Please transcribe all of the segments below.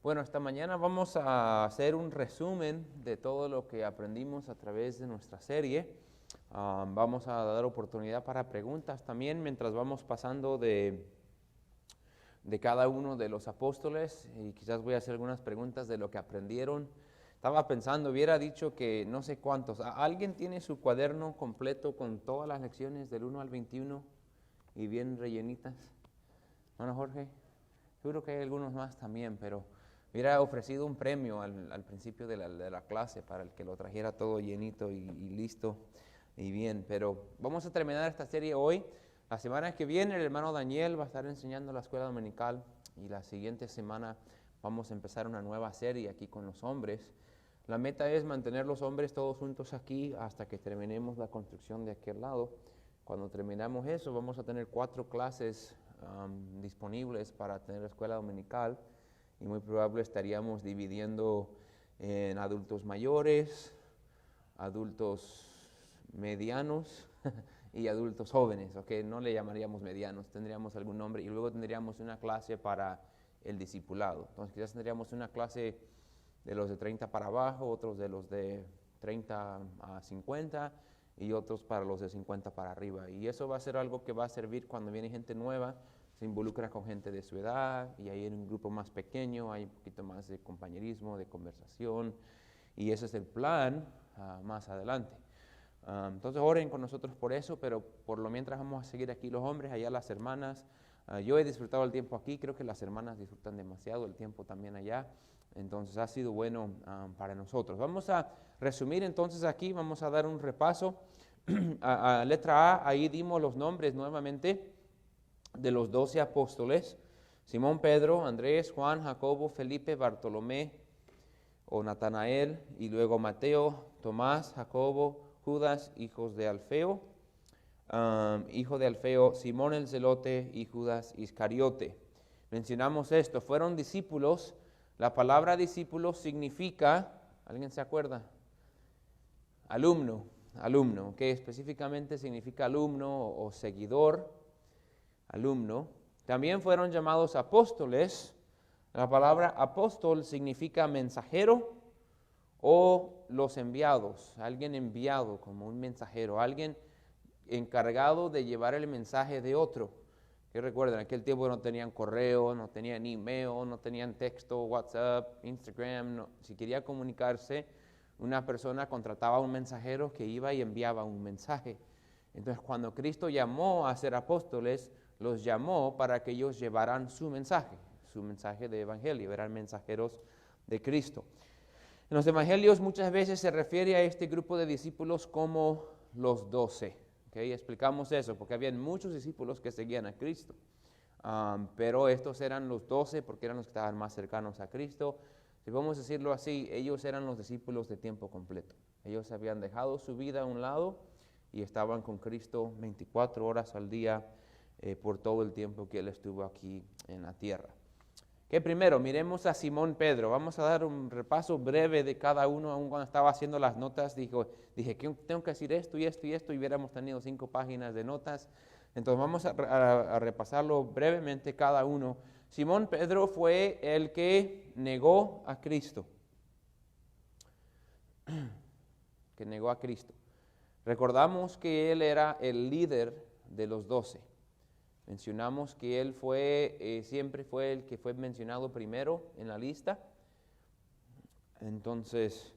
Bueno, esta mañana vamos a hacer un resumen de todo lo que aprendimos a través de nuestra serie. Vamos a dar oportunidad para preguntas también mientras vamos pasando de cada uno de los apóstoles, y quizás voy a hacer algunas preguntas de lo que aprendieron. Estaba pensando, hubiera dicho que no sé cuántos. ¿Alguien tiene su cuaderno completo con todas las lecciones del 1 al 21 y bien rellenitas? Bueno, Jorge, seguro que hay algunos más también, pero hubiera ofrecido un premio al principio de la clase para el que lo trajera todo llenito y listo y bien. Pero vamos a terminar esta serie hoy. La semana que viene el hermano Daniel va a estar enseñando la escuela dominical, y la siguiente semana vamos a empezar una nueva serie aquí con los hombres. La meta es mantener los hombres todos juntos aquí hasta que terminemos la construcción de aquel lado. Cuando terminamos eso, vamos a tener 4 clases disponibles para tener la escuela dominical, y muy probable estaríamos dividiendo en adultos mayores, adultos medianos y adultos jóvenes, ¿ok? No le llamaríamos medianos, tendríamos algún nombre, y luego tendríamos una clase para el discipulado. Entonces quizás tendríamos una clase de los de 30 para abajo, otros de los de 30 a 50 y otros para los de 50 para arriba. Y eso va a ser algo que va a servir cuando viene gente nueva, se involucra con gente de su edad, y ahí en un grupo más pequeño hay un poquito más de compañerismo, de conversación, y ese es el plan más adelante. Entonces oren con nosotros por eso, pero por lo mientras vamos a seguir aquí los hombres, allá las hermanas. Yo he disfrutado el tiempo aquí, creo que las hermanas disfrutan demasiado el tiempo también allá, entonces ha sido bueno para nosotros. Vamos a resumir entonces aquí, vamos a dar un repaso. A letra A, ahí dimos los nombres nuevamente de los 12 apóstoles: Simón Pedro, Andrés, Juan, Jacobo, Felipe, Bartolomé o Natanael, y luego Mateo, Tomás, Jacobo, Judas, hijos de Alfeo, hijo de Alfeo, Simón el Zelote y Judas Iscariote. Mencionamos esto, fueron discípulos. La palabra discípulo significa, ¿alguien se acuerda? Alumno, que específicamente significa alumno o seguidor, alumno. También fueron llamados apóstoles. La palabra apóstol significa mensajero o los enviados, alguien enviado como un mensajero, alguien encargado de llevar el mensaje de otro. Que recuerden, en aquel tiempo no tenían correo, no tenían email, no tenían texto, WhatsApp, Instagram. Si quería comunicarse, una persona contrataba a un mensajero que iba y enviaba un mensaje. Entonces, cuando Cristo llamó a ser apóstoles, los llamó para que ellos llevaran su mensaje de evangelio, eran mensajeros de Cristo. En los evangelios muchas veces se refiere a este grupo de discípulos como los 12. ¿Okay? Explicamos eso porque habían muchos discípulos que seguían a Cristo, pero estos eran los 12 porque eran los que estaban más cercanos a Cristo. Si podemos decirlo así, ellos eran los discípulos de tiempo completo. Ellos habían dejado su vida a un lado y estaban con Cristo 24 horas al día por todo el tiempo que Él estuvo aquí en la tierra. Que primero miremos a Simón Pedro. Vamos a dar un repaso breve de cada uno. Aún cuando estaba haciendo las notas dije que tengo que decir esto y esto y esto, y hubiéramos tenido 5 páginas de notas. Entonces vamos a repasarlo brevemente cada uno. Simón Pedro fue el que negó a Cristo. Recordamos que él era el líder de los 12. Mencionamos que él siempre fue el que fue mencionado primero en la lista. Entonces,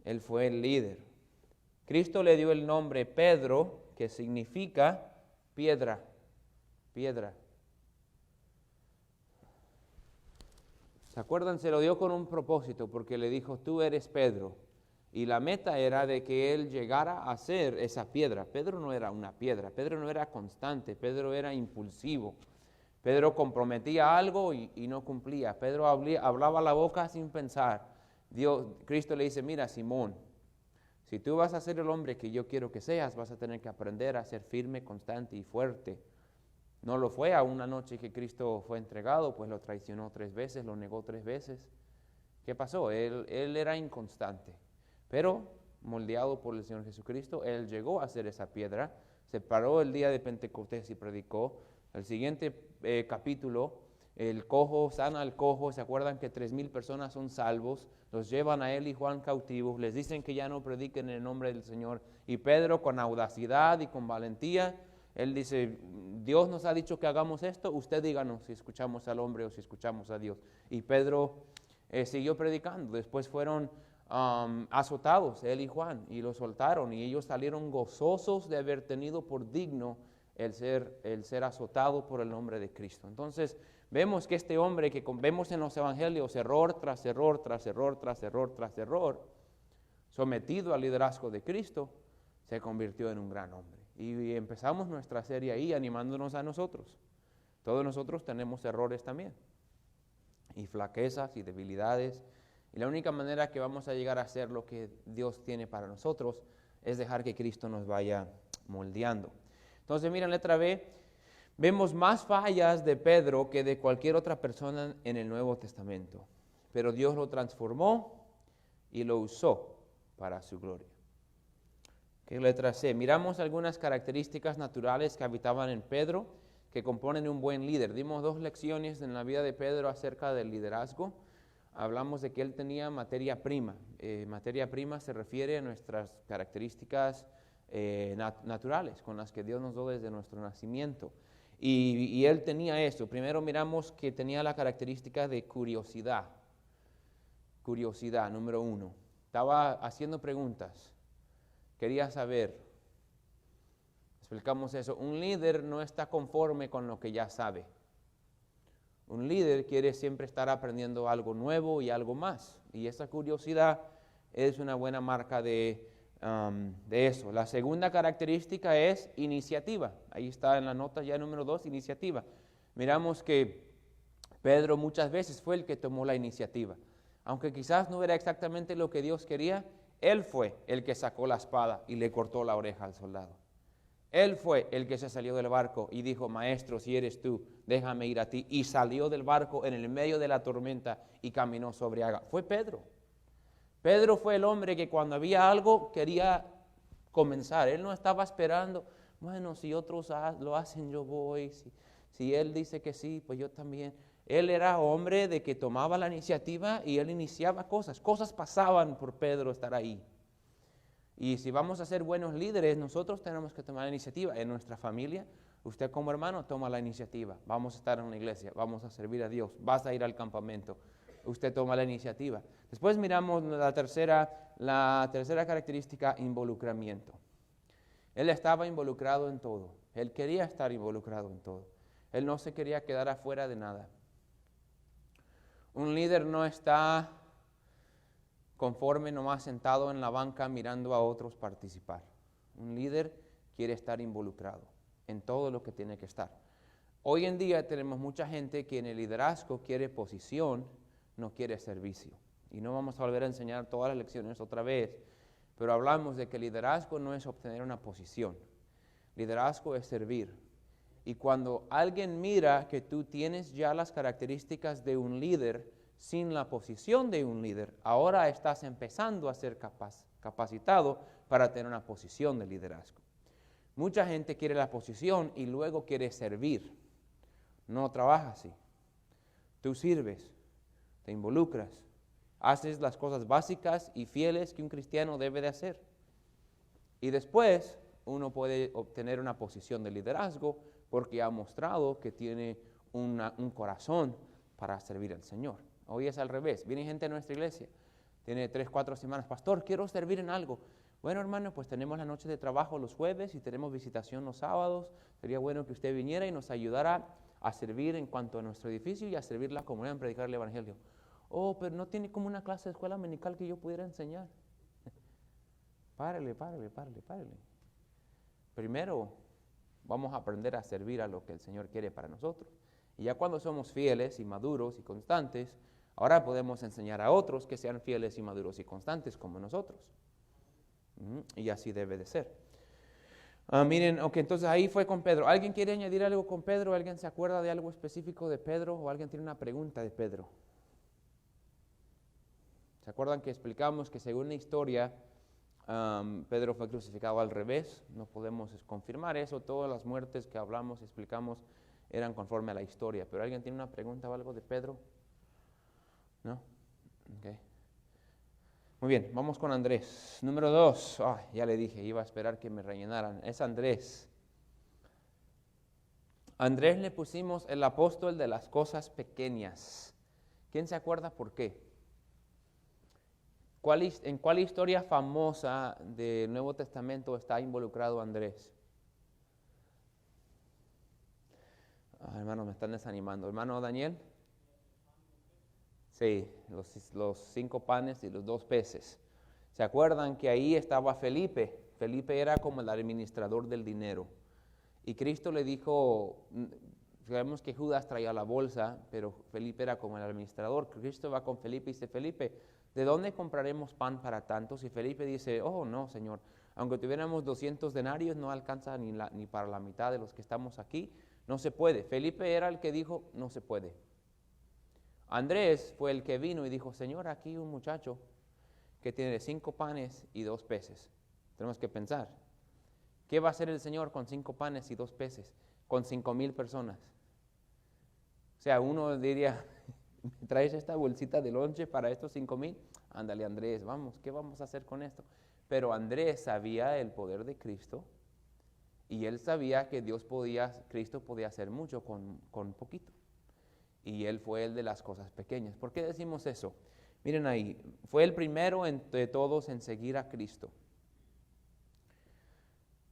él fue el líder. Cristo le dio el nombre Pedro, que significa piedra. ¿Se acuerdan? Se lo dio con un propósito, porque le dijo, tú eres Pedro. Y la meta era de que él llegara a ser esa piedra. Pedro no era una piedra, Pedro no era constante, Pedro era impulsivo. Pedro comprometía algo y no cumplía. Pedro hablaba la boca sin pensar. Cristo le dice, mira Simón, si tú vas a ser el hombre que yo quiero que seas, vas a tener que aprender a ser firme, constante y fuerte. No lo fue. A una noche que Cristo fue entregado, pues lo traicionó 3 veces, lo negó 3 veces. ¿Qué pasó? Él era inconstante. Pero, moldeado por el Señor Jesucristo, Él llegó a ser esa piedra, se paró el día de Pentecostés y predicó. El siguiente capítulo el cojo, sana al cojo, ¿se acuerdan que 3,000 personas son salvos? Los llevan a él y Juan cautivos, les dicen que ya no prediquen en el nombre del Señor. Y Pedro, con audacidad y con valentía, él dice, Dios nos ha dicho que hagamos esto, usted díganos si escuchamos al hombre o si escuchamos a Dios. Y Pedro siguió predicando. Después fueron azotados, él y Juan, y los soltaron, y ellos salieron gozosos de haber tenido por digno el ser azotado por el nombre de Cristo. Entonces, vemos que este hombre que vemos en los evangelios, error tras error, tras error, tras error, tras error, sometido al liderazgo de Cristo, se convirtió en un gran hombre. Y empezamos nuestra serie ahí animándonos a nosotros. Todos nosotros tenemos errores también, y flaquezas y debilidades. Y la única manera que vamos a llegar a hacer lo que Dios tiene para nosotros es dejar que Cristo nos vaya moldeando. Entonces, miren, letra B, vemos más fallas de Pedro que de cualquier otra persona en el Nuevo Testamento. Pero Dios lo transformó y lo usó para su gloria. ¿Qué letra C? Miramos algunas características naturales que habitaban en Pedro, que componen un buen líder. Dimos 2 lecciones en la vida de Pedro acerca del liderazgo. Hablamos de que él tenía materia prima. Materia prima se refiere a nuestras características naturales, con las que Dios nos dio desde nuestro nacimiento. Y él tenía eso. Primero miramos que tenía la característica de curiosidad. Curiosidad, número 1. Estaba haciendo preguntas. Quería saber. Explicamos eso. Un líder no está conforme con lo que ya sabe. Un líder quiere siempre estar aprendiendo algo nuevo y algo más. Y esa curiosidad es una buena marca de eso. La segunda característica es iniciativa. Ahí está en la nota ya número 2, iniciativa. Miramos que Pedro muchas veces fue el que tomó la iniciativa. Aunque quizás no era exactamente lo que Dios quería, él fue el que sacó la espada y le cortó la oreja al soldado. Él fue el que se salió del barco y dijo, maestro, si eres tú, déjame ir a ti. Y salió del barco en el medio de la tormenta y caminó sobre agua. Fue Pedro. Pedro fue el hombre que cuando había algo quería comenzar. Él no estaba esperando, bueno, si otros lo hacen, yo voy. Si él dice que sí, pues yo también. Él era hombre de que tomaba la iniciativa y él iniciaba cosas. Cosas pasaban por Pedro estar ahí. Y si vamos a ser buenos líderes, nosotros tenemos que tomar la iniciativa. En nuestra familia, usted como hermano toma la iniciativa. Vamos a estar en una iglesia, vamos a servir a Dios, vas a ir al campamento. Usted toma la iniciativa. Después miramos la tercera característica, involucramiento. Él estaba involucrado en todo. Él quería estar involucrado en todo. Él no se quería quedar afuera de nada. Un líder no está conforme nomás sentado en la banca mirando a otros participar. Un líder quiere estar involucrado en todo lo que tiene que estar. Hoy en día tenemos mucha gente que en el liderazgo quiere posición, no quiere servicio. Y no vamos a volver a enseñar todas las lecciones otra vez, pero hablamos de que el liderazgo no es obtener una posición. Liderazgo es servir. Y cuando alguien mira que tú tienes ya las características de un líder, sin la posición de un líder, ahora estás empezando a ser capacitado para tener una posición de liderazgo. Mucha gente quiere la posición y luego quiere servir. No trabaja así. Tú sirves, te involucras, haces las cosas básicas y fieles que un cristiano debe de hacer. Y después uno puede obtener una posición de liderazgo porque ha mostrado que tiene un corazón para servir al Señor. Hoy es al revés. Viene gente a nuestra iglesia, tiene 3, 4 semanas. Pastor, quiero servir en algo. Bueno, hermano, pues tenemos la noche de trabajo los jueves y tenemos visitación los sábados. Sería bueno que usted viniera y nos ayudara a servir en cuanto a nuestro edificio y a servir la comunidad en predicar el evangelio. Oh, pero no tiene como una clase de escuela dominical que yo pudiera enseñar. Párele. Primero, vamos a aprender a servir a lo que el Señor quiere para nosotros. Y ya cuando somos fieles y maduros y constantes, ahora podemos enseñar a otros que sean fieles y maduros y constantes como nosotros. Y así debe de ser. Miren, ok, entonces ahí fue con Pedro. ¿Alguien quiere añadir algo con Pedro? ¿Alguien se acuerda de algo específico de Pedro? ¿O alguien tiene una pregunta de Pedro? ¿Se acuerdan que explicamos que según la historia, Pedro fue crucificado al revés? No podemos confirmar eso. Todas las muertes que hablamos, explicamos, eran conforme a la historia. ¿Pero alguien tiene una pregunta o algo de Pedro? ¿No? Okay. Muy bien, vamos con Andrés. Número 2. Ya le dije, iba a esperar que me rellenaran. Es Andrés. Andrés le pusimos el apóstol de las cosas pequeñas. ¿Quién se acuerda por qué? ¿En cuál historia famosa del Nuevo Testamento está involucrado Andrés? Hermano, me están desanimando. Hermano Daniel. Sí, los 5 panes y los 2 peces. ¿Se acuerdan que ahí estaba Felipe? Felipe era como el administrador del dinero. Y Cristo le dijo, sabemos que Judas traía la bolsa, pero Felipe era como el administrador. Cristo va con Felipe y dice, Felipe, ¿de dónde compraremos pan para tantos? Y Felipe dice, oh no, Señor, aunque tuviéramos 200 denarios, no alcanza ni para la mitad de los que estamos aquí. No se puede. Felipe era el que dijo, no se puede. Andrés fue el que vino y dijo, Señor, aquí un muchacho que tiene 5 panes y 2 peces. Tenemos que pensar, ¿qué va a hacer el Señor con 5 panes y 2 peces? Con 5,000 personas. O sea, uno diría, ¿me traes esta bolsita de lonche para estos 5,000? Ándale, Andrés, vamos, ¿qué vamos a hacer con esto? Pero Andrés sabía el poder de Cristo y él sabía que Cristo podía hacer mucho con poquito. Y él fue el de las cosas pequeñas. ¿Por qué decimos eso? Miren ahí, fue el primero de todos en seguir a Cristo.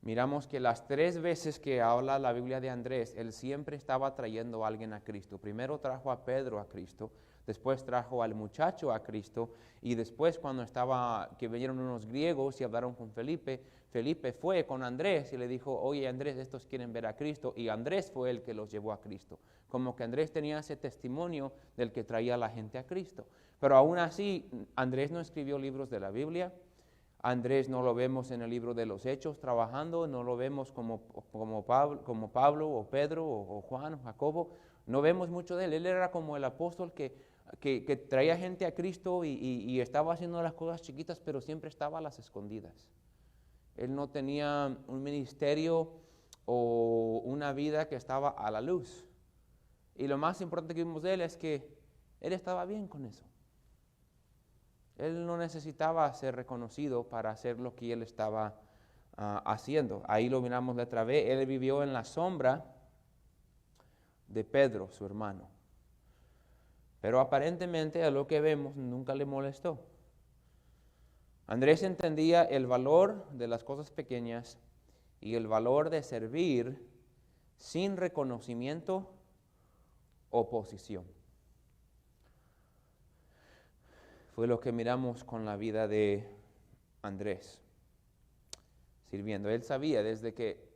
Miramos que las 3 veces que habla la Biblia de Andrés, él siempre estaba trayendo a alguien a Cristo. Primero trajo a Pedro a Cristo, después trajo al muchacho a Cristo, y después que vinieron unos griegos y hablaron con Felipe, Felipe fue con Andrés y le dijo, oye Andrés, estos quieren ver a Cristo, y Andrés fue el que los llevó a Cristo. Como que Andrés tenía ese testimonio del que traía a la gente a Cristo. Pero aún así, Andrés no escribió libros de la Biblia. Andrés no lo vemos en el libro de los Hechos trabajando, no lo vemos como Pablo o Pedro o Juan o Jacobo. No vemos mucho de él. Él era como el apóstol que traía gente a Cristo y estaba haciendo las cosas chiquitas, pero siempre estaba a las escondidas. Él no tenía un ministerio o una vida que estaba a la luz. Y lo más importante que vimos de él es que él estaba bien con eso. Él no necesitaba ser reconocido para hacer lo que él estaba haciendo. Ahí lo miramos la otra vez. Él vivió en la sombra de Pedro, su hermano. Pero aparentemente a lo que vemos nunca le molestó. Andrés entendía el valor de las cosas pequeñas y el valor de servir sin reconocimiento o posición. Fue lo que miramos con la vida de Andrés, sirviendo. Él sabía desde que,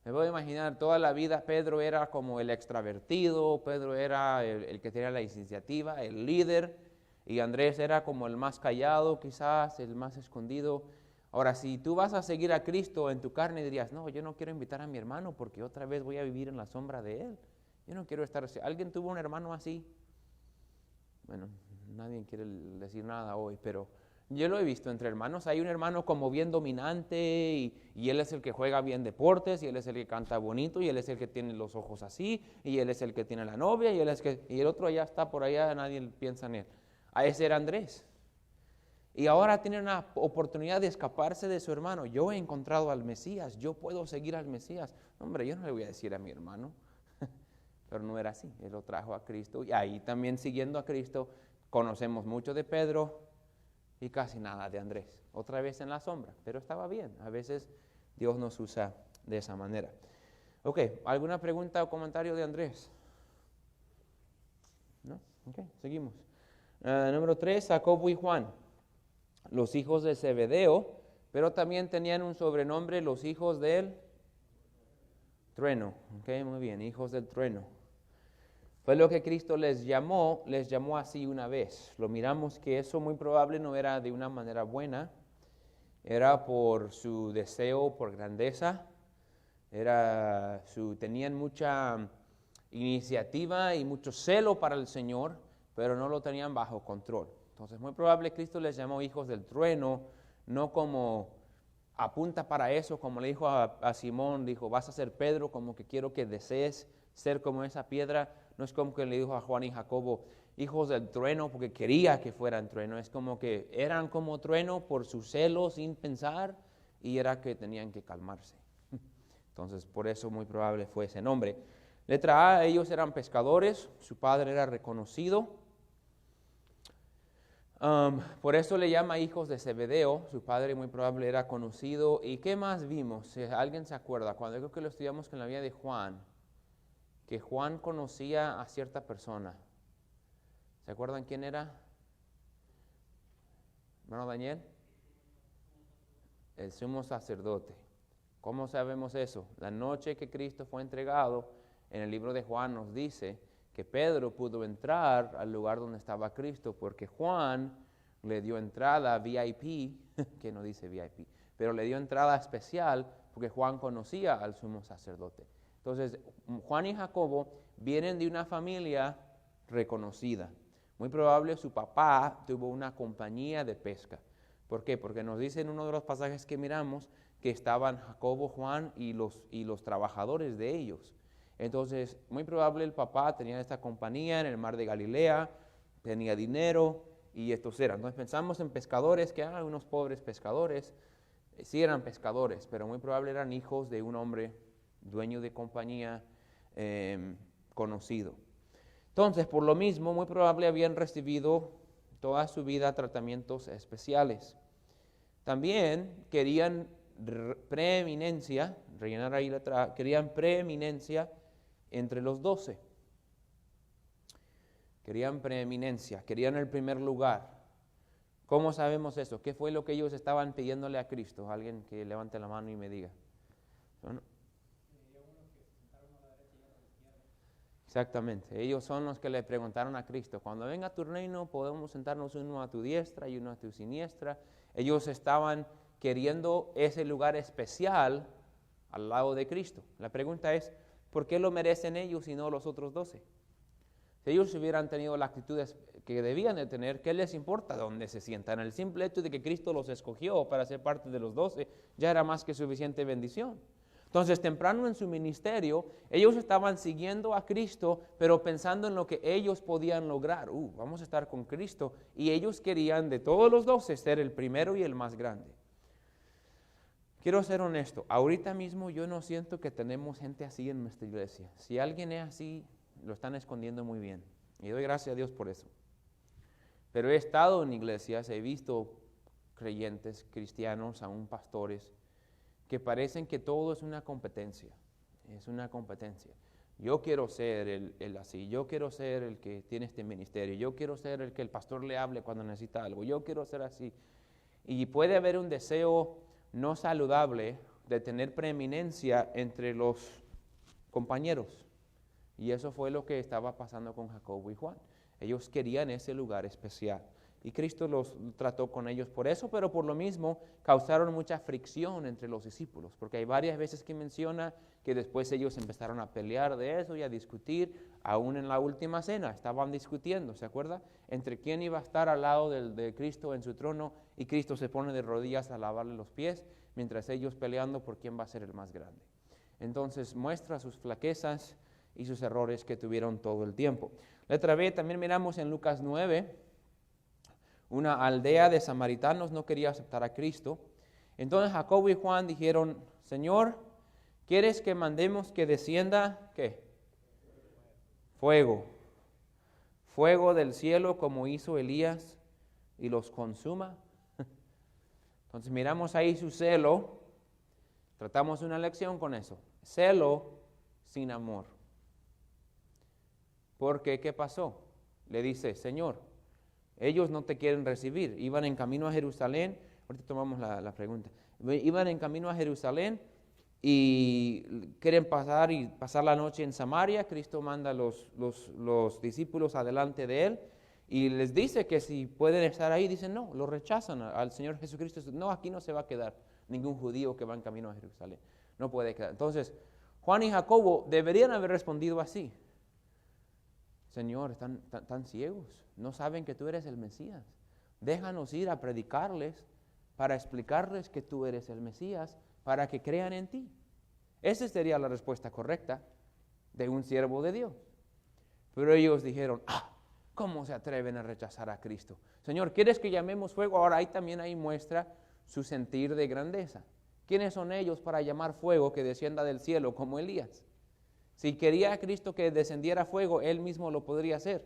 me voy a imaginar, toda la vida Pedro era como el extravertido, Pedro era el que tenía la iniciativa, el líder, y Andrés era como el más callado quizás, el más escondido. Ahora, si tú vas a seguir a Cristo en tu carne, dirías, no, yo no quiero invitar a mi hermano porque otra vez voy a vivir en la sombra de él. Yo no quiero estar así. ¿Alguien tuvo un hermano así? Bueno, nadie quiere decir nada hoy, pero yo lo he visto entre hermanos. Hay un hermano como bien dominante y él es el que juega bien deportes, y él es el que canta bonito, y él es el que tiene los ojos así, y él es el que tiene la novia, y el otro ya está por allá, nadie piensa en él. A ese era Andrés. Y ahora tiene una oportunidad de escaparse de su hermano. Yo he encontrado al Mesías, yo puedo seguir al Mesías. Hombre, yo no le voy a decir a mi hermano. Pero no era así, él lo trajo a Cristo. Y ahí también siguiendo a Cristo, conocemos mucho de Pedro y casi nada de Andrés. Otra vez en la sombra, pero estaba bien. A veces Dios nos usa de esa manera. Ok, ¿alguna pregunta o comentario de Andrés? ¿No? Ok, seguimos. Número 3, Jacobo y Juan, los hijos de Zebedeo, pero también tenían un sobrenombre, los hijos del trueno. Ok, muy bien, hijos del trueno. Fue lo que Cristo les llamó así una vez. Lo miramos que eso muy probable no era de una manera buena, era por su deseo por grandeza, tenían mucha iniciativa y mucho celo para el Señor, pero no lo tenían bajo control. Entonces, muy probable Cristo les llamó hijos del trueno, no como apunta para eso, como le dijo a Simón, dijo, vas a ser Pedro, como que quiero que desees ser como esa piedra. No es como que le dijo a Juan y Jacobo, hijos del trueno, porque quería que fueran trueno. Es como que eran como trueno por su celo sin pensar, y era que tenían que calmarse. Entonces, por eso muy probable fue ese nombre. Letra A, ellos eran pescadores, su padre era reconocido. Por eso le llama hijos de Zebedeo, su padre muy probable era conocido. ¿Y qué más vimos? Si alguien se acuerda, cuando creo que lo estudiamos con la vida de Juan, que Juan conocía a cierta persona. ¿Se acuerdan quién era? Hermano Daniel. El sumo sacerdote. ¿Cómo sabemos eso? La noche que Cristo fue entregado, en el libro de Juan nos dice que Pedro pudo entrar al lugar donde estaba Cristo porque Juan le dio entrada VIP, que no dice VIP, pero le dio entrada especial porque Juan conocía al sumo sacerdote. Entonces, Juan y Jacobo vienen de una familia reconocida. Muy probable su papá tuvo una compañía de pesca. ¿Por qué? Porque nos dice en uno de los pasajes que miramos que estaban Jacobo, Juan y los trabajadores de ellos. Entonces, muy probable el papá tenía esta compañía en el mar de Galilea, tenía dinero y estos eran. Entonces pensamos en pescadores, que unos pobres pescadores, sí eran pescadores, pero muy probable eran hijos de un hombre dueño de compañía conocido. Entonces, por lo mismo, muy probable habían recibido toda su vida tratamientos especiales. También querían preeminencia, rellenar ahí la letra, querían preeminencia entre los 12. Querían preeminencia, querían el primer lugar. ¿Cómo sabemos eso? ¿Qué fue lo que ellos estaban pidiéndole a Cristo? Alguien que levante la mano y me diga. ¿No? Exactamente, ellos son los que le preguntaron a Cristo, cuando venga tu reino podemos sentarnos uno a tu diestra y uno a tu siniestra. Ellos estaban queriendo ese lugar especial al lado de Cristo. La pregunta es, ¿por qué lo merecen ellos y no los otros 12? Si ellos hubieran tenido las actitudes que debían de tener, ¿qué les importa dónde se sientan? El simple hecho de que Cristo los escogió para ser parte de los 12 ya era más que suficiente bendición. Entonces, temprano en su ministerio, ellos estaban siguiendo a Cristo, pero pensando en lo que ellos podían lograr. Vamos a estar con Cristo. Y ellos querían de todos los 12 ser el primero y el más grande. Quiero ser honesto, ahorita mismo yo no siento que tenemos gente así en nuestra iglesia. Si alguien es así, lo están escondiendo muy bien. Y doy gracias a Dios por eso. Pero he estado en iglesias, he visto creyentes, cristianos, aún pastores, que parecen que todo es una competencia. Es una competencia. Yo quiero ser el así, yo quiero ser el que tiene este ministerio, yo quiero ser el que el pastor le hable cuando necesita algo, yo quiero ser así. Y puede haber un deseo no saludable de tener preeminencia entre los compañeros. Y eso fue lo que estaba pasando con Jacobo y Juan. Ellos querían ese lugar especial. Y Cristo los trató con ellos por eso, pero por lo mismo causaron mucha fricción entre los discípulos, porque hay varias veces que menciona que después ellos empezaron a pelear de eso y a discutir, aún en la última cena, estaban discutiendo, ¿se acuerda? Entre quién iba a estar al lado de Cristo en su trono, y Cristo se pone de rodillas a lavarle los pies, mientras ellos peleando por quién va a ser el más grande. Entonces muestra sus flaquezas y sus errores que tuvieron todo el tiempo. Letra B, también miramos en Lucas 9, una aldea de samaritanos no quería aceptar a Cristo. Entonces Jacobo y Juan dijeron, Señor, ¿quieres que mandemos que descienda, qué? Fuego. Fuego del cielo como hizo Elías y los consuma. Entonces miramos ahí su celo. Tratamos una lección con eso. Celo sin amor. Porque, ¿qué pasó? Le dice, Señor, ellos no te quieren recibir. Iban en camino a Jerusalén. Ahorita tomamos la pregunta. Iban en camino a Jerusalén y quieren pasar la noche en Samaria. Cristo manda a los discípulos adelante de él y les dice que si pueden estar ahí, dicen no, lo rechazan al Señor Jesucristo. No, aquí no se va a quedar ningún judío que va en camino a Jerusalén. No puede quedar. Entonces, Juan y Jacobo deberían haber respondido así. Señor, están ciegos, no saben que tú eres el Mesías. Déjanos ir a predicarles para explicarles que tú eres el Mesías, para que crean en ti. Esa sería la respuesta correcta. de un siervo de Dios. Pero ellos dijeron, ¿cómo se atreven a rechazar a Cristo? Señor, ¿quieres que llamemos fuego? Ahora ahí muestra su sentir de grandeza. ¿Quiénes son ellos para llamar fuego que descienda del cielo como Elías? Si quería a Cristo que descendiera fuego, Él mismo lo podría hacer.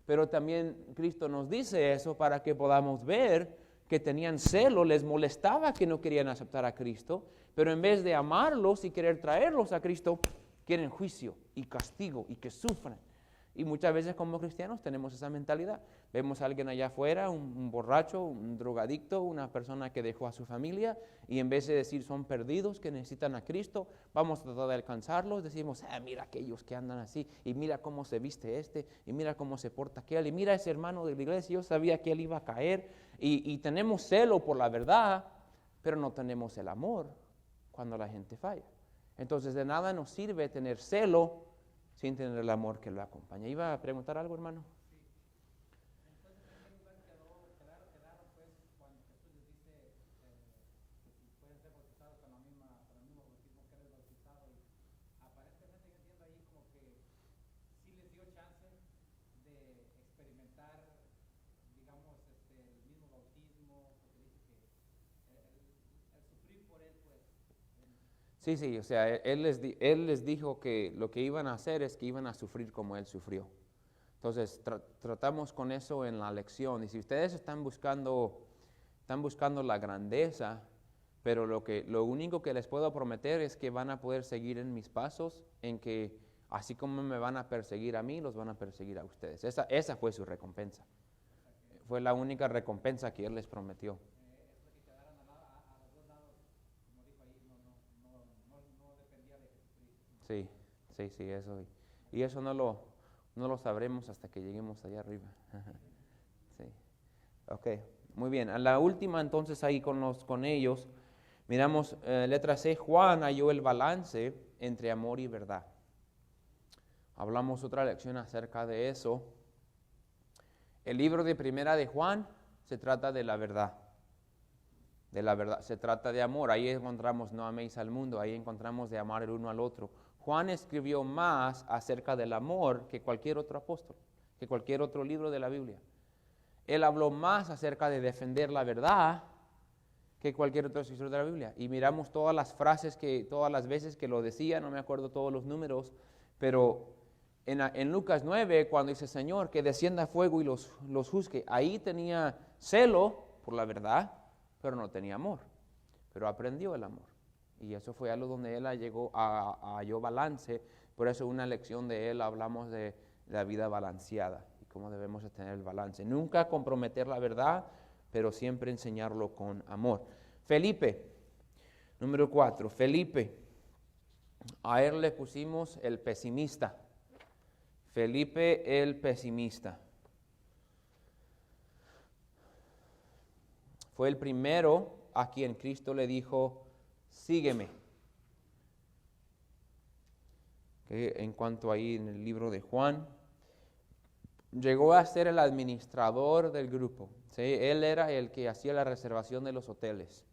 Pero también Cristo nos dice eso para que podamos ver que tenían celo, les molestaba que no querían aceptar a Cristo, pero en vez de amarlos y querer traerlos a Cristo, quieren juicio y castigo y que sufran. Y muchas veces como cristianos tenemos esa mentalidad. Vemos a alguien allá afuera, un borracho, un drogadicto, una persona que dejó a su familia, y en vez de decir son perdidos que necesitan a Cristo, vamos a tratar de alcanzarlos, decimos, mira aquellos que andan así, y mira cómo se viste este, y mira cómo se porta aquel, y mira ese hermano de la iglesia, yo sabía que él iba a caer, y tenemos celo por la verdad, pero no tenemos el amor cuando la gente falla. Entonces de nada nos sirve tener celo sin tener el amor que lo acompaña. ¿Iba a preguntar algo, hermano? Sí, o sea, él les dijo que lo que iban a hacer es que iban a sufrir como Él sufrió. Entonces, tratamos con eso en la lección. Y si ustedes están buscando la grandeza, pero lo único que les puedo prometer es que van a poder seguir en mis pasos, en que así como me van a perseguir a mí, los van a perseguir a ustedes. Esa fue su recompensa. Fue la única recompensa que Él les prometió. Sí, eso. Y eso no lo sabremos hasta que lleguemos allá arriba. Sí. Ok, muy bien. A la última entonces ahí con ellos, miramos letra C, Juan halló el balance entre amor y verdad. Hablamos otra lección acerca de eso. El libro de Primera de Juan se trata de la verdad. Se trata de amor. Ahí encontramos no améis al mundo, ahí encontramos de amar el uno al otro. Juan escribió más acerca del amor que cualquier otro apóstol, que cualquier otro libro de la Biblia. Él habló más acerca de defender la verdad que cualquier otro escritor de la Biblia. Y miramos todas las frases, todas las veces que lo decía, no me acuerdo todos los números, pero en Lucas 9, cuando dice, Señor, que descienda fuego y los juzgue, ahí tenía celo por la verdad, pero no tenía amor, pero aprendió el amor. Y eso fue algo donde él halló balance. Por eso una lección de él hablamos de la vida balanceada y cómo debemos de tener el balance. Nunca comprometer la verdad, pero siempre enseñarlo con amor. Felipe, número 4, Felipe. A él le pusimos el pesimista. Felipe el pesimista. Fue el primero a quien Cristo le dijo, sígueme. En cuanto ahí en el libro de Juan, llegó a ser el administrador del grupo. ¿Sí? Él era el que hacía la reservación de los hoteles,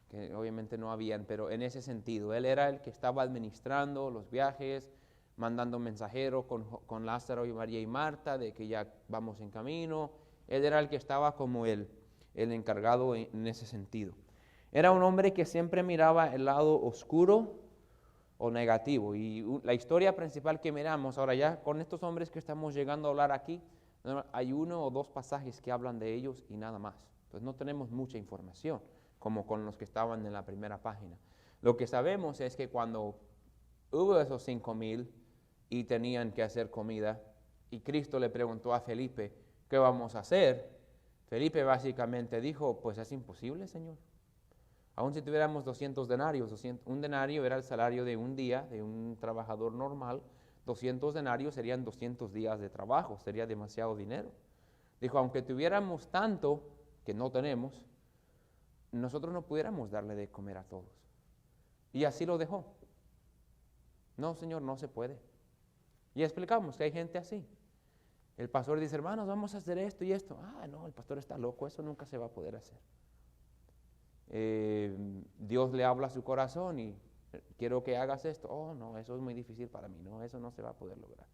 que obviamente no habían, pero en ese sentido, él era el que estaba administrando los viajes, mandando mensajeros con Lázaro y María y Marta de que ya vamos en camino. Él era el que estaba como el encargado en ese sentido. Era un hombre que siempre miraba el lado oscuro o negativo. Y la historia principal que miramos, ahora ya con estos hombres que estamos llegando a hablar aquí, hay 1 o 2 pasajes que hablan de ellos y nada más. Entonces no tenemos mucha información, como con los que estaban en la primera página. Lo que sabemos es que cuando hubo esos 5,000 y tenían que hacer comida, y Cristo le preguntó a Felipe, ¿qué vamos a hacer? Felipe básicamente dijo, pues es imposible, Señor. Aun si tuviéramos 200 denarios, un denario era el salario de un día de un trabajador normal, 200 denarios serían 200 días de trabajo, sería demasiado dinero. Dijo, aunque tuviéramos tanto, que no tenemos, nosotros no pudiéramos darle de comer a todos. Y así lo dejó. No, Señor, no se puede. Y explicamos que hay gente así. El pastor dice, hermanos, vamos a hacer esto y esto. No, el pastor está loco, eso nunca se va a poder hacer. Dios le habla a su corazón y quiero que hagas esto. Oh, no, eso es muy difícil para mí, no, eso no se va a poder lograr.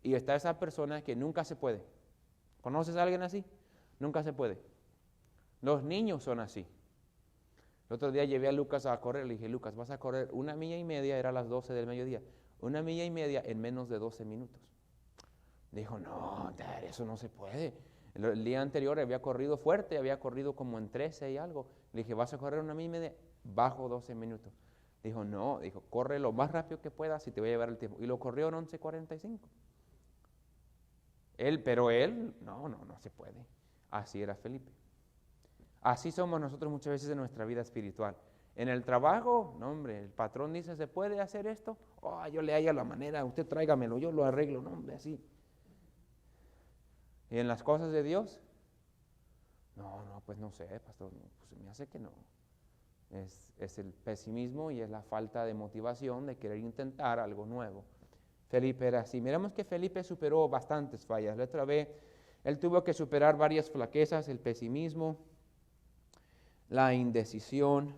Y está esa persona que nunca se puede. ¿Conoces a alguien así? Nunca se puede. Los niños son así. El otro día llevé a Lucas a correr, le dije, Lucas, vas a correr 1 milla y media, era las 12 del mediodía, 1 milla y media en menos de 12 minutos. Dijo, no, Dad, eso no se puede. El día anterior había corrido fuerte, había corrido como en 13 y algo. Le dije, vas a correr 1 milla y media, bajo 12 minutos. Dijo, no, dijo, corre lo más rápido que puedas y te voy a llevar el tiempo. Y lo corrió en 11:45. Pero él, no se puede. Así era Felipe. Así somos nosotros muchas veces en nuestra vida espiritual. En el trabajo, no hombre, el patrón dice, ¿se puede hacer esto? Oh, yo le hallo la manera, usted tráigamelo, yo lo arreglo, no hombre, así. ¿Y en las cosas de Dios? No, pues no sé, pastor, no, pues me hace que no. Es el pesimismo y es la falta de motivación de querer intentar algo nuevo. Felipe era así. Miramos que Felipe superó bastantes fallas. La otra vez, él tuvo que superar varias flaquezas, el pesimismo, la indecisión.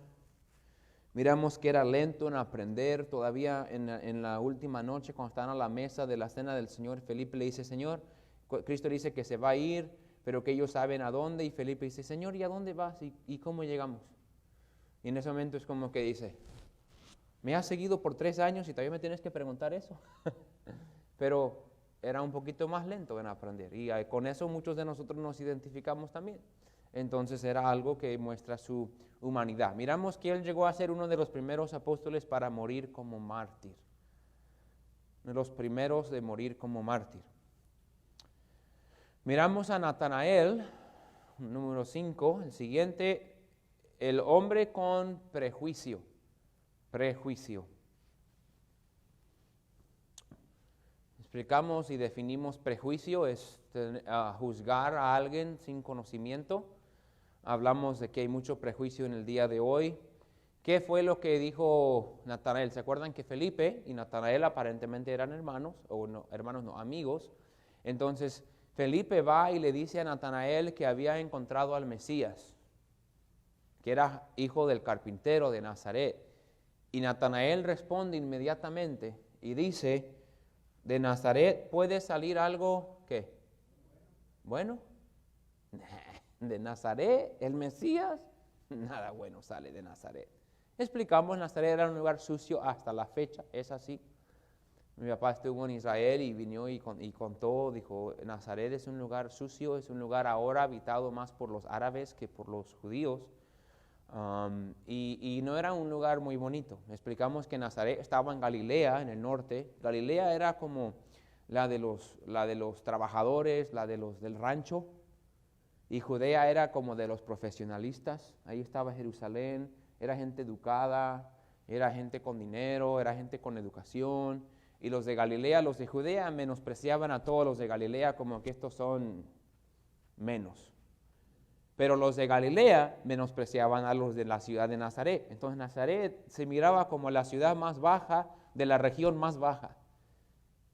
Miramos que era lento en aprender. Todavía en la última noche, cuando estaban a la mesa de la cena del Señor, Felipe le dice, Señor, Cristo dice que se va a ir, pero que ellos saben a dónde. Y Felipe dice, Señor, ¿y a dónde vas? ¿Y cómo llegamos? Y en ese momento es como que dice, me has seguido por 3 años y todavía me tienes que preguntar eso. Pero era un poquito más lento en aprender. Y con eso muchos de nosotros nos identificamos también. Entonces era algo que muestra su humanidad. Miramos que él llegó a ser uno de los primeros apóstoles para morir como mártir. Uno de los primeros de morir como mártir. Miramos a Natanael, número 5, el siguiente, el hombre con prejuicio. Prejuicio. Explicamos y definimos prejuicio, es juzgar a alguien sin conocimiento. Hablamos de que hay mucho prejuicio en el día de hoy. ¿Qué fue lo que dijo Natanael? ¿Se acuerdan que Felipe y Natanael aparentemente eran hermanos, o no, hermanos no, amigos? Entonces Felipe va y le dice a Natanael que había encontrado al Mesías, que era hijo del carpintero de Nazaret. Y Natanael responde inmediatamente y dice, ¿de Nazaret puede salir algo qué? Bueno, de Nazaret, el Mesías, nada bueno sale de Nazaret. Explicamos, Nazaret era un lugar sucio hasta la fecha, es así. Mi papá estuvo en Israel y vino y contó, dijo, Nazaret es un lugar sucio, es un lugar ahora habitado más por los árabes que por los judíos. Y no era un lugar muy bonito. Explicamos que Nazaret estaba en Galilea, en el norte. Galilea era como la de los trabajadores, la de los del rancho. Y Judea era como de los profesionalistas. Ahí estaba Jerusalén, era gente educada, era gente con dinero, era gente con educación. Y los de Galilea, los de Judea, menospreciaban a todos los de Galilea como que estos son menos. Pero los de Galilea menospreciaban a los de la ciudad de Nazaret. Entonces Nazaret se miraba como la ciudad más baja de la región más baja.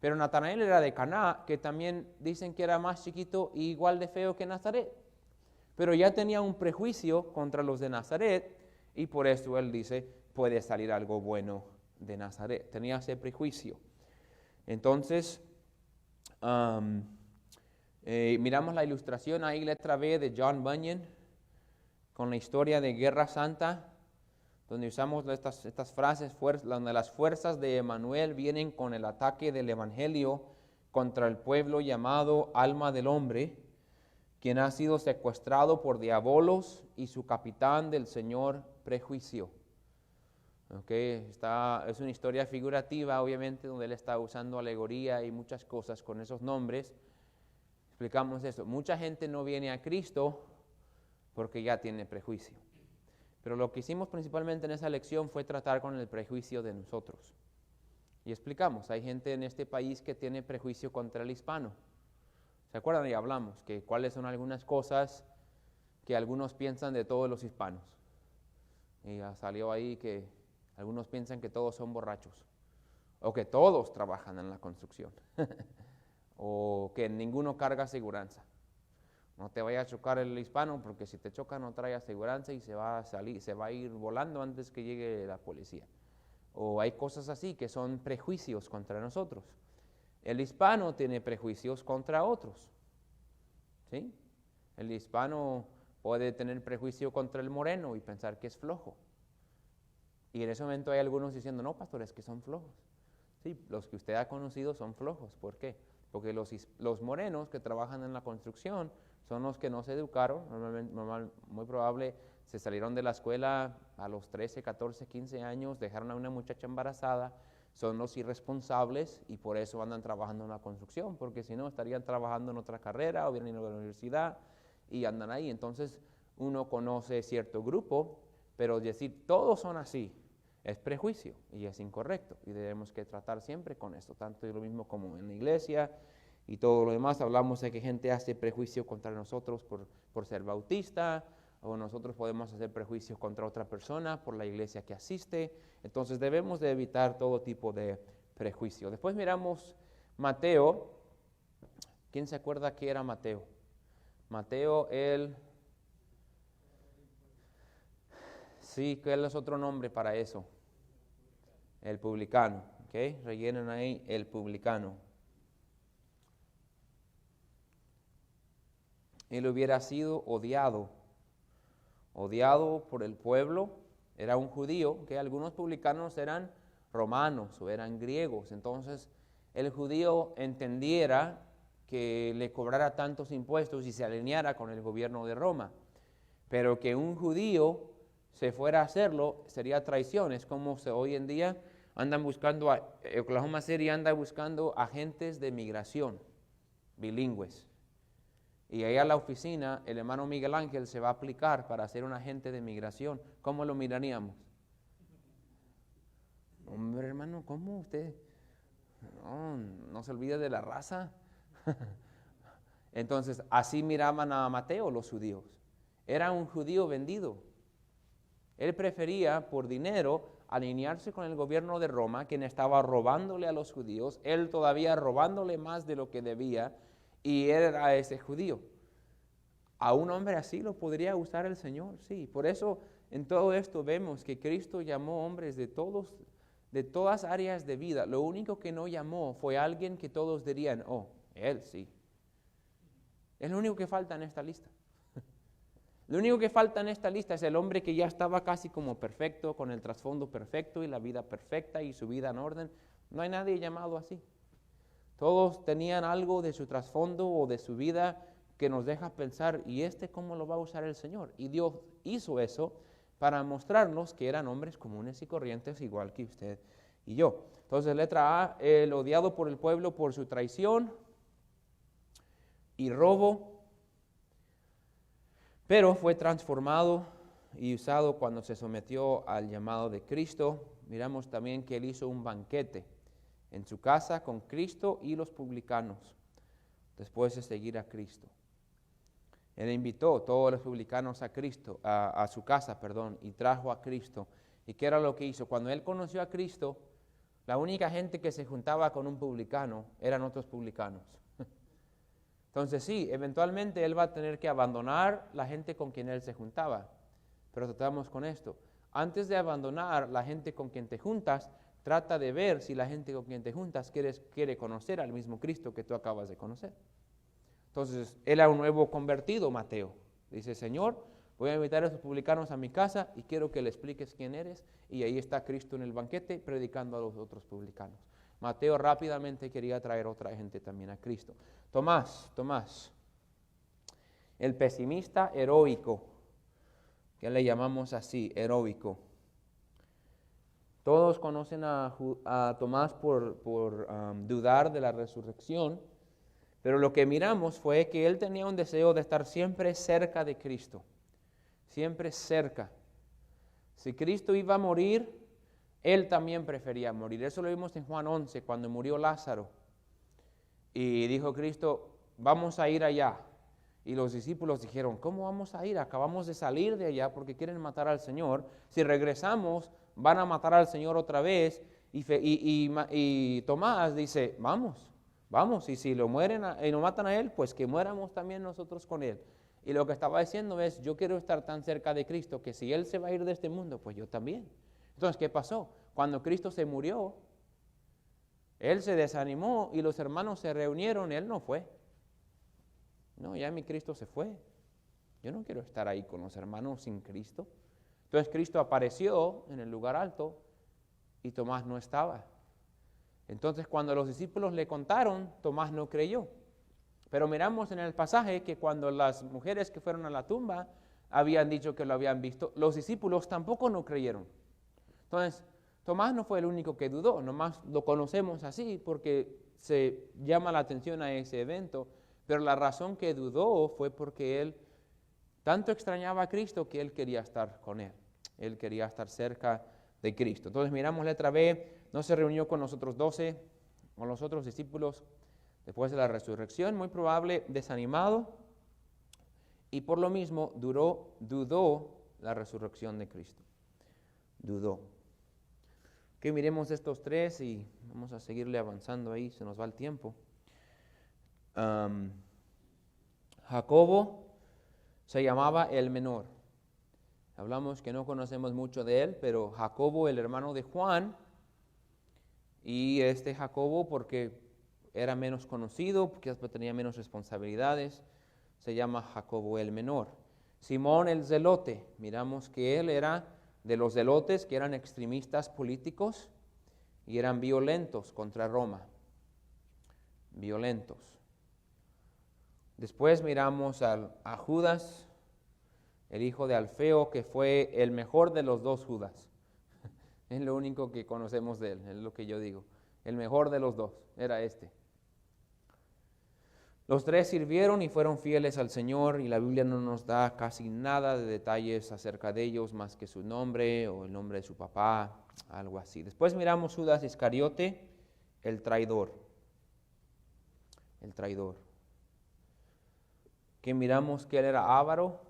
Pero Natanael era de Caná, que también dicen que era más chiquito y igual de feo que Nazaret. Pero ya tenía un prejuicio contra los de Nazaret y por eso él dice, puede salir algo bueno de Nazaret. Tenía ese prejuicio. Entonces, miramos la ilustración ahí, letra B de John Bunyan, con la historia de Guerra Santa, donde usamos estas frases, donde las fuerzas de Emmanuel vienen con el ataque del Evangelio contra el pueblo llamado alma del hombre, quien ha sido secuestrado por diabolos y su capitán del Señor prejuicio. Es una historia figurativa, obviamente, donde él está usando alegoría y muchas cosas con esos nombres. Explicamos eso. Mucha gente no viene a Cristo porque ya tiene prejuicio. Pero lo que hicimos principalmente en esa lección fue tratar con el prejuicio de nosotros. Y explicamos, hay gente en este país que tiene prejuicio contra el hispano. ¿Se acuerdan? Y hablamos que cuáles son algunas cosas que algunos piensan de todos los hispanos. Y ya salió ahí que algunos piensan que todos son borrachos. O que todos trabajan en la construcción. O que ninguno carga aseguranza. No te vaya a chocar el hispano porque si te choca no trae aseguranza y se va a ir volando antes que llegue la policía. o hay cosas así que son prejuicios contra nosotros. El hispano tiene prejuicios contra otros, ¿sí? El hispano puede tener prejuicio contra el moreno y pensar que es flojo. Y en ese momento hay algunos diciendo, no, pastores, que son flojos. Sí, los que usted ha conocido son flojos. ¿Por qué? Porque los morenos que trabajan en la construcción son los que no se educaron, muy probable se salieron de la escuela a los 13, 14, 15 años, dejaron a una muchacha embarazada, son los irresponsables y por eso andan trabajando en la construcción, porque si no estarían trabajando en otra carrera o vienen a la universidad y andan ahí. Entonces uno conoce cierto grupo, pero decir todos son así es prejuicio y es incorrecto y debemos que tratar siempre con esto, tanto lo mismo como en la iglesia y todo lo demás. Hablamos de que gente hace prejuicio contra nosotros por ser bautista, o nosotros podemos hacer prejuicios contra otra persona por la iglesia que asiste. Entonces debemos de evitar todo tipo de prejuicio. Después miramos Mateo. ¿Quién se acuerda qué era Mateo? Mateo sí, ¿cuál es otro nombre para eso? El publicano, ¿ok? Rellenen ahí el publicano. Él hubiera sido odiado por el pueblo. Era un judío, que algunos publicanos eran romanos o eran griegos. Entonces el judío entendiera que le cobrara tantos impuestos y se alineara con el gobierno de Roma. Pero que un judío se fuera a hacerlo sería traición. Es como hoy en día andan buscando, Oklahoma City anda buscando agentes de migración bilingües. Y ahí a la oficina el hermano Miguel Ángel se va a aplicar para ser un agente de migración. ¿Cómo lo miraríamos? Hombre, hermano, ¿cómo usted? No se olvide de la raza. Entonces, así miraban a Mateo los judíos. Era un judío vendido. Él prefería, por dinero, alinearse con el gobierno de Roma, quien estaba robándole a los judíos, él todavía robándole más de lo que debía, y él era ese judío. A un hombre así lo podría usar el Señor, sí. Por eso en todo esto vemos que Cristo llamó hombres de todas áreas de vida. Lo único que no llamó fue alguien que todos dirían, oh, él sí. Es lo único que falta en esta lista. Lo único que falta en esta lista es el hombre que ya estaba casi como perfecto, con el trasfondo perfecto y la vida perfecta y su vida en orden. No hay nadie llamado así. Todos tenían algo de su trasfondo o de su vida que nos deja pensar, ¿y cómo lo va a usar el Señor? Y Dios hizo eso para mostrarnos que eran hombres comunes y corrientes igual que usted y yo. Entonces, letra A, el odiado por el pueblo por su traición y robo, pero fue transformado y usado cuando se sometió al llamado de Cristo. Miramos también que él hizo un banquete en su casa con Cristo y los publicanos, después de seguir a Cristo. Él invitó a todos los publicanos a Cristo, a su casa, y trajo a Cristo. ¿Y qué era lo que hizo? Cuando él conoció a Cristo, la única gente que se juntaba con un publicano eran otros publicanos. Entonces sí, eventualmente él va a tener que abandonar la gente con quien él se juntaba. Pero tratamos con esto. Antes de abandonar la gente con quien te juntas, trata de ver si la gente con quien te juntas quiere conocer al mismo Cristo que tú acabas de conocer. Entonces, él era un nuevo convertido, Mateo. Dice, Señor, voy a invitar a esos publicanos a mi casa y quiero que le expliques quién eres. Y ahí está Cristo en el banquete predicando a los otros publicanos. Mateo rápidamente quería traer otra gente también a Cristo. Tomás, el pesimista heroico, que le llamamos así, heroico. Todos conocen a Tomás por dudar de la resurrección, pero lo que miramos fue que él tenía un deseo de estar siempre cerca de Cristo, siempre cerca. Si Cristo iba a morir, él también prefería morir. Eso lo vimos en Juan 11, cuando murió Lázaro. Y dijo Cristo, vamos a ir allá. Y los discípulos dijeron, ¿cómo vamos a ir? Acabamos de salir de allá porque quieren matar al Señor. Si regresamos, van a matar al Señor otra vez. Y Tomás dice, vamos. Y si lo matan a él, pues que muéramos también nosotros con él. Y lo que estaba diciendo es, yo quiero estar tan cerca de Cristo que si él se va a ir de este mundo, pues yo también. Entonces, ¿qué pasó? Cuando Cristo se murió, Él se desanimó y los hermanos se reunieron, Él no fue. No, ya mi Cristo se fue. Yo no quiero estar ahí con los hermanos sin Cristo. Entonces Cristo apareció en el lugar alto y Tomás no estaba. Entonces cuando los discípulos le contaron, Tomás no creyó. Pero miramos en el pasaje que cuando las mujeres que fueron a la tumba habían dicho que lo habían visto, los discípulos tampoco no creyeron. Entonces, Tomás no fue el único que dudó, nomás lo conocemos así porque se llama la atención a ese evento, pero la razón que dudó fue porque él tanto extrañaba a Cristo que él quería estar con él, él quería estar cerca de Cristo. Entonces miramos letra B, no se reunió con los otros 12, con los otros discípulos después de la resurrección, muy probable desanimado, y por lo mismo dudó la resurrección de Cristo. Dudó. Que miremos estos tres y vamos a seguirle avanzando ahí, se nos va el tiempo. Jacobo se llamaba el menor. Hablamos que no conocemos mucho de él, pero Jacobo, el hermano de Juan, y Jacobo porque era menos conocido, porque tenía menos responsabilidades, se llama Jacobo el menor. Simón el zelote, miramos que él era de los zelotes que eran extremistas políticos y eran violentos contra Roma. Violentos. Después miramos a Judas, el hijo de Alfeo, que fue el mejor de los dos Judas. Es lo único que conocemos de él, es lo que yo digo. El mejor de los dos era este. Los tres sirvieron y fueron fieles al Señor y la Biblia no nos da casi nada de detalles acerca de ellos más que su nombre o el nombre de su papá, algo así. Después miramos Judas Iscariote, el traidor. El traidor. Que miramos que él era avaro,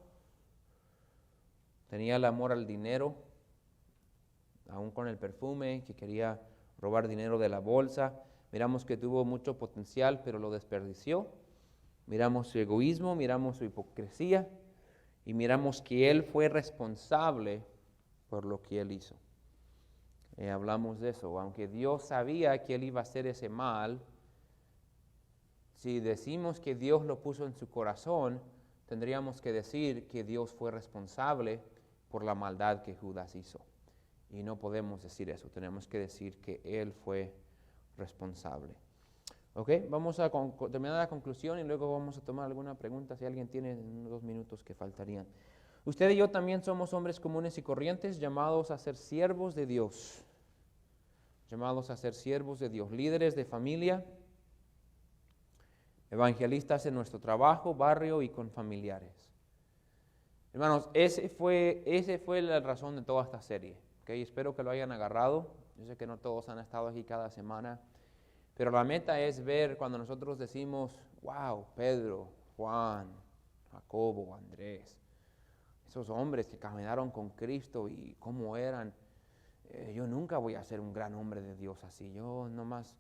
tenía el amor al dinero, aún con el perfume, que quería robar dinero de la bolsa. Miramos que tuvo mucho potencial, pero lo desperdició. Miramos su egoísmo, miramos su hipocresía y miramos que él fue responsable por lo que él hizo. Hablamos de eso, aunque Dios sabía que él iba a hacer ese mal, si decimos que Dios lo puso en su corazón, tendríamos que decir que Dios fue responsable por la maldad que Judas hizo. Y no podemos decir eso, tenemos que decir que él fue responsable. Ok, vamos a terminar la conclusión y luego vamos a tomar alguna pregunta si alguien tiene en unos 2 minutos que faltarían. Usted y yo también somos hombres comunes y corrientes llamados a ser siervos de Dios. Llamados a ser siervos de Dios, líderes de familia, evangelistas en nuestro trabajo, barrio y con familiares. Hermanos, ese fue la razón de toda esta serie. Okay, espero que lo hayan agarrado. Yo sé que no todos han estado aquí cada semana. Pero la meta es ver cuando nosotros decimos, wow, Pedro, Juan, Jacobo, Andrés, esos hombres que caminaron con Cristo y cómo eran. Yo nunca voy a ser un gran hombre de Dios así. Yo nomás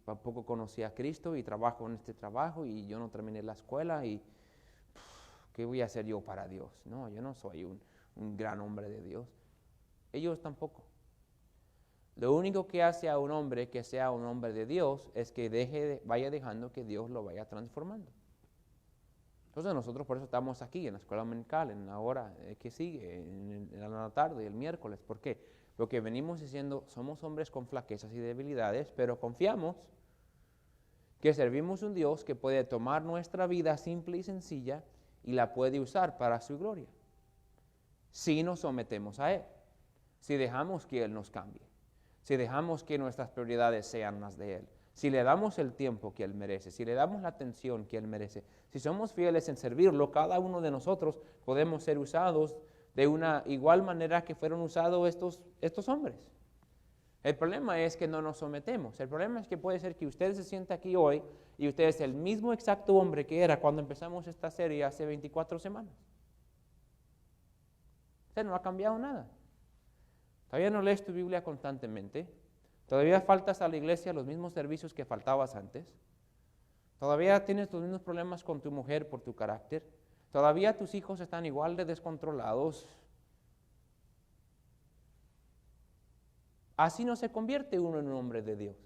poco conocí a Cristo y trabajo en este trabajo y yo no terminé la escuela y ¿qué voy a hacer yo para Dios? No, yo no soy un gran hombre de Dios. Ellos tampoco. Lo único que hace a un hombre que sea un hombre de Dios es que vaya dejando que Dios lo vaya transformando. Entonces nosotros por eso estamos aquí en la escuela dominical, en la hora que sigue, en la tarde, el miércoles. ¿Por qué? Porque venimos diciendo, somos hombres con flaquezas y debilidades, pero confiamos que servimos un Dios que puede tomar nuestra vida simple y sencilla y la puede usar para su gloria. Si nos sometemos a Él, si dejamos que Él nos cambie. Si dejamos que nuestras prioridades sean las de Él, si le damos el tiempo que Él merece, si le damos la atención que Él merece, si somos fieles en servirlo, cada uno de nosotros podemos ser usados de una igual manera que fueron usados estos hombres. El problema es que no nos sometemos. El problema es que puede ser que usted se sienta aquí hoy y usted es el mismo exacto hombre que era cuando empezamos esta serie hace 24 semanas. Usted no ha cambiado nada. Todavía no lees tu Biblia constantemente. Todavía faltas a la iglesia los mismos servicios que faltabas antes. Todavía tienes los mismos problemas con tu mujer por tu carácter. Todavía tus hijos están igual de descontrolados. Así no se convierte uno en un hombre de Dios.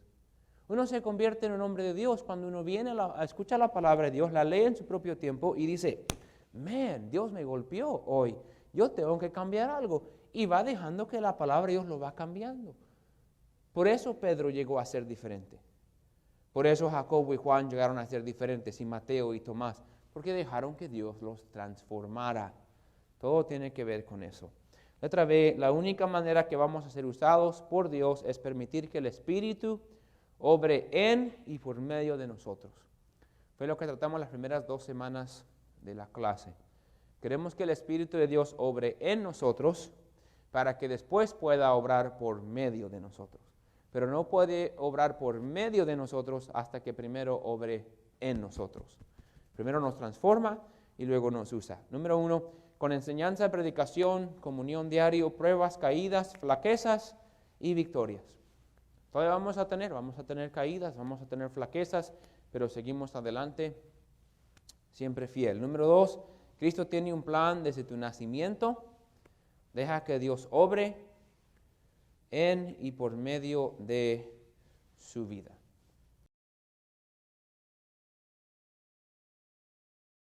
Uno se convierte en un hombre de Dios cuando uno viene a escuchar la palabra de Dios, la lee en su propio tiempo y dice, man, Dios me golpeó hoy, yo tengo que cambiar algo. Y va dejando que la palabra de Dios lo va cambiando. Por eso Pedro llegó a ser diferente. Por eso Jacobo y Juan llegaron a ser diferentes, y Mateo y Tomás, porque dejaron que Dios los transformara. Todo tiene que ver con eso. Otra vez, la única manera que vamos a ser usados por Dios es permitir que el Espíritu obre en y por medio de nosotros. Fue lo que tratamos las primeras 2 semanas de la clase. Queremos que el Espíritu de Dios obre en nosotros para que después pueda obrar por medio de nosotros. Pero no puede obrar por medio de nosotros hasta que primero obre en nosotros. Primero nos transforma y luego nos usa. Número 1, con enseñanza, predicación, comunión diario, pruebas, caídas, flaquezas y victorias. Todavía vamos a tener caídas, vamos a tener flaquezas, pero seguimos adelante, siempre fiel. Número 2, Cristo tiene un plan desde tu nacimiento. Deja que Dios obre en y por medio de su vida.